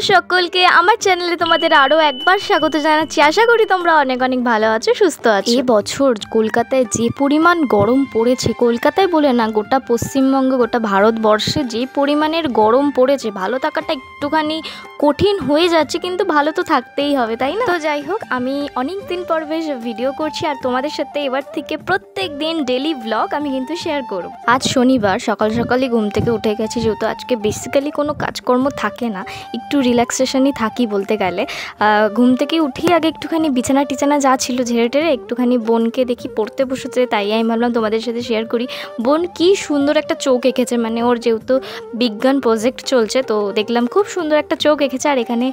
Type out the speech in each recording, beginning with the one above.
সকলকে আমার চ্যানেলে তোমাদের আরও একবার স্বাগত জানাচ্ছি। আশা করি তোমরা অনেক অনেক ভালো আছো, সুস্থ আছো। এই বছর কলকাতায় যে পরিমাণ গরম পড়েছে, কলকাতায় বলে না গোটা পশ্চিমবঙ্গ গোটা ভারতবর্ষে যে পরিমাণের গরম পড়েছে, ভালো থাকাটা একটুখানি কঠিন হয়ে যাচ্ছে, কিন্তু ভালো তো থাকতেই হবে, তাই না? তো যাই হোক, আমি অনেক দিন পর বেশ ভিডিও করছি আর তোমাদের সাথে এবার থেকে প্রত্যেক দিন ডেলি ব্লগ আমি কিন্তু শেয়ার করব। আজ শনিবার, সকাল সকালই ঘুম থেকে উঠে গেছি, যেহেতু আজকে বেসিক্যালি কোনো কাজকর্ম থাকে না, একটু রিল্যাক্সেশনই থাকি বলতে গেলে। ঘুম থেকে উঠি আগে একটুখানি বিছানা টিছানা যা ছিল ঝেড়ে টেরে একটুখানি বোনকে দেখি পড়তে বসেছে, তাই আমি ভাবলাম তোমাদের সাথে শেয়ার করি। বোন কি সুন্দর একটা চোখ এঁকেছে, মানে ওর যেহেতু বিজ্ঞান প্রজেক্ট চলছে, তো দেখলাম খুব সুন্দর একটা চোখ এঁকেছে। আর এখানে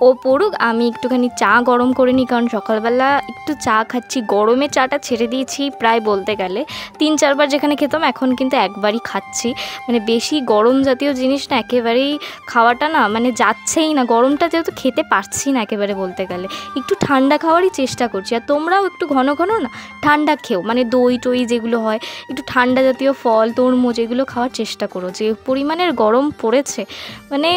ও পড়ুক, আমি একটুখানি চা গরম করে নিই, কারণ সকালবেলা একটু চা খাচ্ছি। গরমে চাটা ছেড়ে দিয়েছি প্রায় বলতে গেলে 3-4 বার যেখানে খেতাম, এখন কিন্তু একবারই খাচ্ছি। মানে বেশি গরম জাতীয় জিনিস না একেবারেই খাওয়াটা না, মানে যাচ্ছেই না। গরমটা যেহেতু খেতে পারছি না একেবারে বলতে গেলে, একটু ঠান্ডা খাওয়ারই চেষ্টা করছি। আর তোমরাও একটু ঘন ঘন না ঠান্ডা খেও, মানে দই টই যেগুলো হয়, একটু ঠান্ডা জাতীয় ফল, তরমুজ এগুলো খাওয়ার চেষ্টা করো। যে পরিমাণের গরম পড়েছে, মানে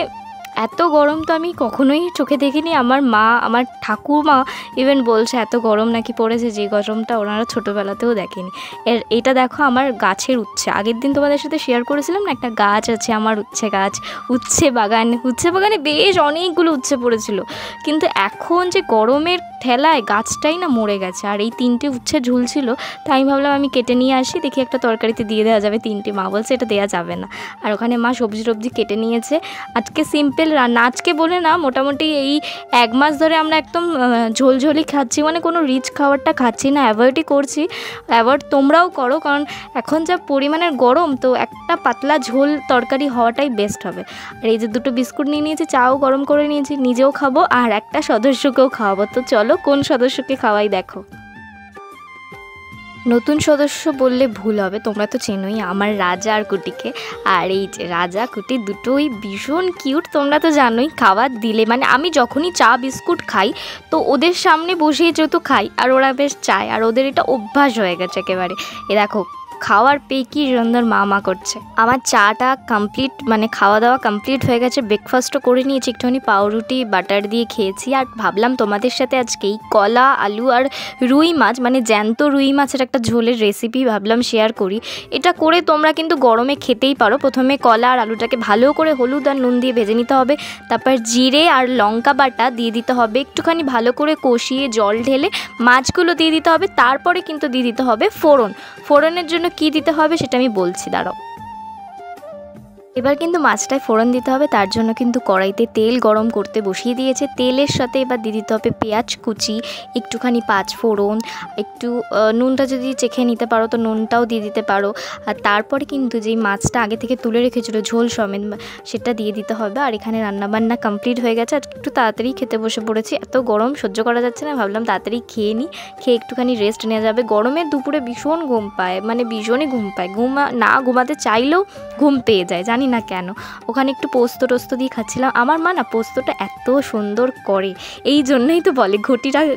এত গরম তো আমি কখনোই চোখে দেখিনি। আমার মা, আমার ঠাকুমা ইভেন বলছে এত গরম নাকি পড়েছে, যে গরমটা ওনারা ছোটোবেলাতেও দেখেনি। এটা দেখো আমার গাছের উচ্ছে, আগের দিন তোমাদের সাথে শেয়ার করেছিলাম না, একটা গাছ আছে আমার, উচ্ছে গাছ, উচ্ছে বাগানে বেশ অনেকগুলো উচ্ছে পড়েছিল। কিন্তু এখন যে গরমের ঠেলায় গাছটাই না মরে গেছে, আর এই 3টে উচ্ছে ঝুলছিল, তাই আমি ভাবলাম আমি কেটে নিয়ে আসি, দেখি একটা তরকারিতে দিয়ে দেওয়া যাবে 3টে। মা বলছে এটা দেওয়া যাবে না। আর ওখানে মা সবজি টবজি কেটে নিয়েছে। আজকে সিম্পল রান্না, আজকে বলে না মোটামুটি এই 1 মাস ধরে আমরা একদম ঝোলঝোলি খাচ্ছি, মানে কোনো রিচ খাবারটা খাচ্ছি না, অ্যাভয়েডই করছি। অ্যাভয়েড তোমরাও করো, কারণ এখন যা পরিমাণের গরম, তো একটা পাতলা ঝোল তরকারি হওয়াটাই বেস্ট হবে। আর এই যে 2টো বিস্কুট নিয়ে নিয়েছি, চাও গরম করে নিয়েছি, নিজেও খাবো আর একটা সদস্যকেও খাওয়াবো। তো চলো কোন সদস্যকে খাওয়াই দেখো। নতুন সদস্য বললে ভুল হবে, তোমরা তো চেনোই আমার রাজা আর কুটিকে। আর এই যে রাজা কুটি দুটোই ভীষণ কিউট, তোমরা তো জানোই। খাবার দিলে মানে আমি যখনই চা বিস্কুট খাই, তো ওদের সামনে বসেই যেহেতু খাই, আর ওরা বেশ চায়, আর ওদের এটা অভ্যাস হয়ে গেছে একেবারে। এ দেখো খাওয়ার পেয়ে কি সুন্দর মা করছে। আমার চাটা কমপ্লিট, মানে খাওয়া দাওয়া কমপ্লিট হয়ে গেছে। ব্রেকফাস্টও করে নিয়েছি, একটুখানি পাউরুটি বাটার দিয়ে খেয়েছি। আর ভাবলাম তোমাদের সাথে আজকে এই কলা, আলু আর রুই মাছ, মানে জ্যান্ত রুই মাছের একটা ঝোলের রেসিপি ভাবলাম শেয়ার করি। এটা করে তোমরা কিন্তু গরমে খেতেই পারো। প্রথমে কলা আর আলুটাকে ভালো করে হলুদ আর নুন দিয়ে ভেজে নিতে হবে, তারপর জিরে আর লঙ্কা বাটা দিয়ে দিতে হবে, একটুখানি ভালো করে কষিয়ে জল ঢেলে মাছগুলো দিয়ে দিতে হবে। তারপরে কিন্তু দিয়ে দিতে হবে ফোড়নের জন্য কি দিতে হবে সেটা আমি বলছি, দাঁড়াও। এবার কিন্তু মাছটায় ফোড়ন দিতে হবে, তার জন্য কিন্তু কড়াইতে তেল গরম করতে বসিয়ে দিয়েছে। তেলের সাথে এবার দিয়ে দিতে হবে পেঁয়াজ কুচি, একটুখানি 5 ফোড়ন, একটু নুনটা যদি চেখে নিতে পারো তো নুনটাও দিয়ে দিতে পারো। আর তারপরে কিন্তু যেই মাছটা আগে থেকে তুলে রেখেছিলো ঝোল সমেত, সেটা দিয়ে দিতে হবে। আর এখানে রান্নাবান্না কমপ্লিট হয়ে গেছে। আর একটু তাড়াতাড়ি খেতে বসে পড়েছি, এত গরম সহ্য করা যাচ্ছে না, ভাবলাম তাড়াতাড়ি খেয়ে নিই, খেয়ে একটুখানি রেস্ট নেওয়া যাবে। গরমের দুপুরে ভীষণ ঘুম পায়, মানে ভীষণই ঘুম পায়, না ঘুমাতে চাইলেও ঘুম পেয়ে যায়, জানি না কেন। ওখানে একটু পোস্ত টোস্ত দিয়ে খাচ্ছিলাম। আমার মা না পোস্তটা এত সুন্দর করে, এই জন্যই তো বলে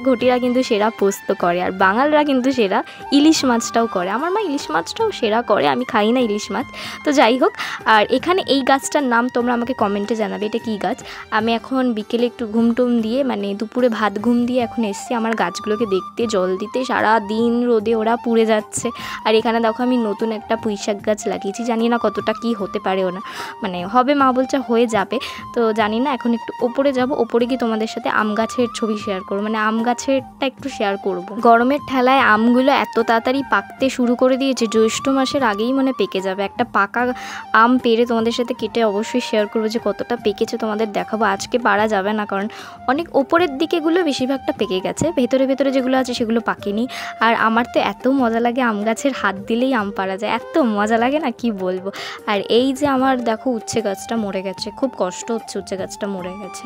ঘটিরা কিন্তু সেরা পোস্ত করে, আর বাঙালরা কিন্তু সেরা ইলিশ মাছটাও করে। আমার মা ইলিশ মাছটাও সেরা করে, আমি খাই না ইলিশ মাছ। তো যাই হোক, আর এখানে এই গাছটার নাম তোমরা আমাকে কমেন্টে জানাবে এটা কী গাছ। আমি এখন বিকেলে একটু ঘুমটুম দিয়ে, মানে দুপুরে ভাত ঘুম দিয়ে এখন এসছি আমার গাছগুলোকে দেখতে, জল দিতে। সারা দিন রোদে ওরা পুড়ে যাচ্ছে। আর এখানে দেখো আমি নতুন একটা পুঁইশাক গাছ লাগিয়েছি, জানি না কতটা কি হতে পারে, না মানে হবে, মা বলছে হয়ে যাবে, তো জানি না। এখন একটু ওপরে যাব, ওপরে গিয়ে তোমাদের সাথে আম গাছের ছবি শেয়ার করবো, মানে আম গাছেরটা একটু শেয়ার করব। গরমের ঠেলায় আমগুলো এত তাড়াতাড়ি পাকতে শুরু করে দিয়েছে, জ্যৈষ্ঠ মাসের আগেই মানে পেকে যাবে। একটা পাকা আম পেড়ে তোমাদের সাথে কেটে অবশ্যই শেয়ার করবো যে কতটা পেকেছে, তোমাদের দেখাবো। আজকে পারা যাবে না, কারণ অনেক ওপরের দিকেগুলো বেশিরভাগটা পেকে গেছে, ভেতরে যেগুলো আছে সেগুলো পাকেনি। আর আমার তো এত মজা লাগে আম গাছের হাত দিলেই আম পাড়া যায়, এত মজা লাগে না কি বলবো। আর এই যে আমার দেখো উচ্ছে গাছটা মরে গেছে, খুব কষ্ট হচ্ছে, উচ্ছে গাছটা মরে গেছে।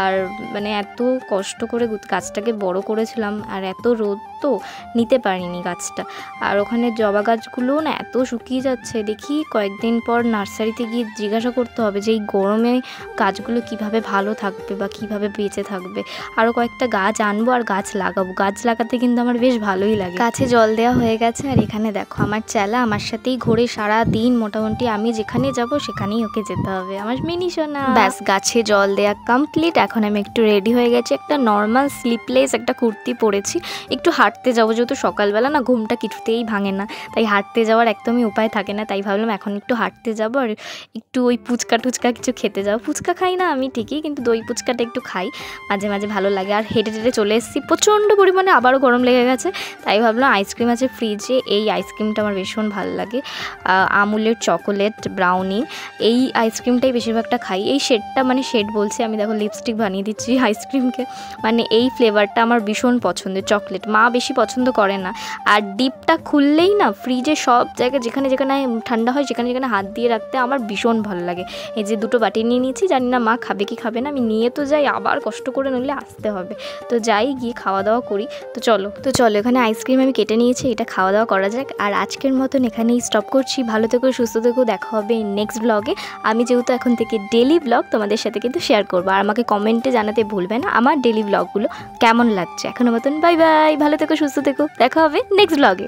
আর মানে এত কষ্ট করে গাছটাকে বড় করেছিলাম, আর এত রোদ তো নিতে পারিনি গাছটা। আর ওখানে জবা গাছগুলোও না এত শুকিয়ে যাচ্ছে, দেখি কয়েকদিন পর নার্সারিতে গিয়ে জিজ্ঞাসা করতে হবে যে এই গরমে গাছগুলো কিভাবে ভালো থাকবে বা কিভাবে বেঁচে থাকবে। আরও কয়েকটা গাছ আনবো আর গাছ লাগাবো। গাছ লাগাতে কিন্তু আমার বেশ ভালোই লাগে। গাছে জল দেওয়া হয়ে গেছে, আর এখানে দেখো আমার চেলা আমার সাথেই ঘোরে সারা দিন। মোটামুটি আমি যেখানে যাব সেখানেই ওকে যেতে হবে, আমার মিনি সোনা। ব্যাস, গাছে জল দেওয়া কমপ্লিট। এখন আমি একটু রেডি হয়ে গেছি, একটা নর্মাল স্লিপলেস একটা কুর্তি পরেছি। একটু হাঁটতে যাবো, যেহেতু সকালবেলা না ঘুমটা কিছুতেই ভাঙে না, তাই হাঁটতে যাওয়ার একদমই উপায় থাকে না। তাই ভাবলাম এখন একটু হাঁটতে যাবো আর একটু ওই ফুচকা টুচকা কিছু খেতে যাবো। ফুচকা খাই না আমি ঠিকই, কিন্তু দই ফুচকাটা একটু খাই মাঝে মাঝে, ভালো লাগে। আর হেঁটে হেঁটে চলে এসেছি, প্রচণ্ড পরিমাণে আবারও গরম লেগে গেছে, তাই ভাবলাম আইসক্রিম আছে ফ্রিজে, এই আইসক্রিমটা আমার ভীষণ ভালো লাগে। আমুলের চকোলেট ব্রাউনি, এই আইসক্রিমটাই বেশিরভাগটা খাই। এই শেডটা, মানে শেড বলছি আমি, দেখো লিপস্টিক বানিয়ে দিচ্ছি আইসক্রিমকে, মানে এই ফ্লেভারটা আমার ভীষণ পছন্দের। চকলেট মা বেশি পছন্দ করে না। আর ডিপটা খুললেই না ফ্রিজে সব জায়গায় যেখানে যেখানে ঠান্ডা হয় সেখানে যেখানে হাত দিয়ে রাখতে আমার ভীষণ ভালো লাগে। এই যে দুটো বাটি নিয়ে নিয়েছি, জানি না মা খাবে কি খাবে না, আমি নিয়ে তো যাই, আবার কষ্ট করে নইলে আসতে হবে। তো যাই, গিয়ে খাওয়া দাওয়া করি। তো চলো এখানে আইসক্রিম আমি কেটে নিয়েছি, এটা খাওয়া দাওয়া করা যাক। আর আজকের মতন এখানেই স্টপ করছি। ভালো থেকো, সুস্থ থেকো, দেখা হবে নেক্সট ব্লগে। আমি যেহেতু এখন থেকে ডেলি ব্লগ তোমাদের সাথে কিন্তু শেয়ার করবো, আর আমাকে কমেন্টে জানাতে ভুলবে না আমার ডেলি ব্লগগুলো কেমন লাগছে। এখনো মতন বাই বাই, ভালো থেকো, সুস্থ থেকো, দেখা হবে নেক্সট ব্লগে।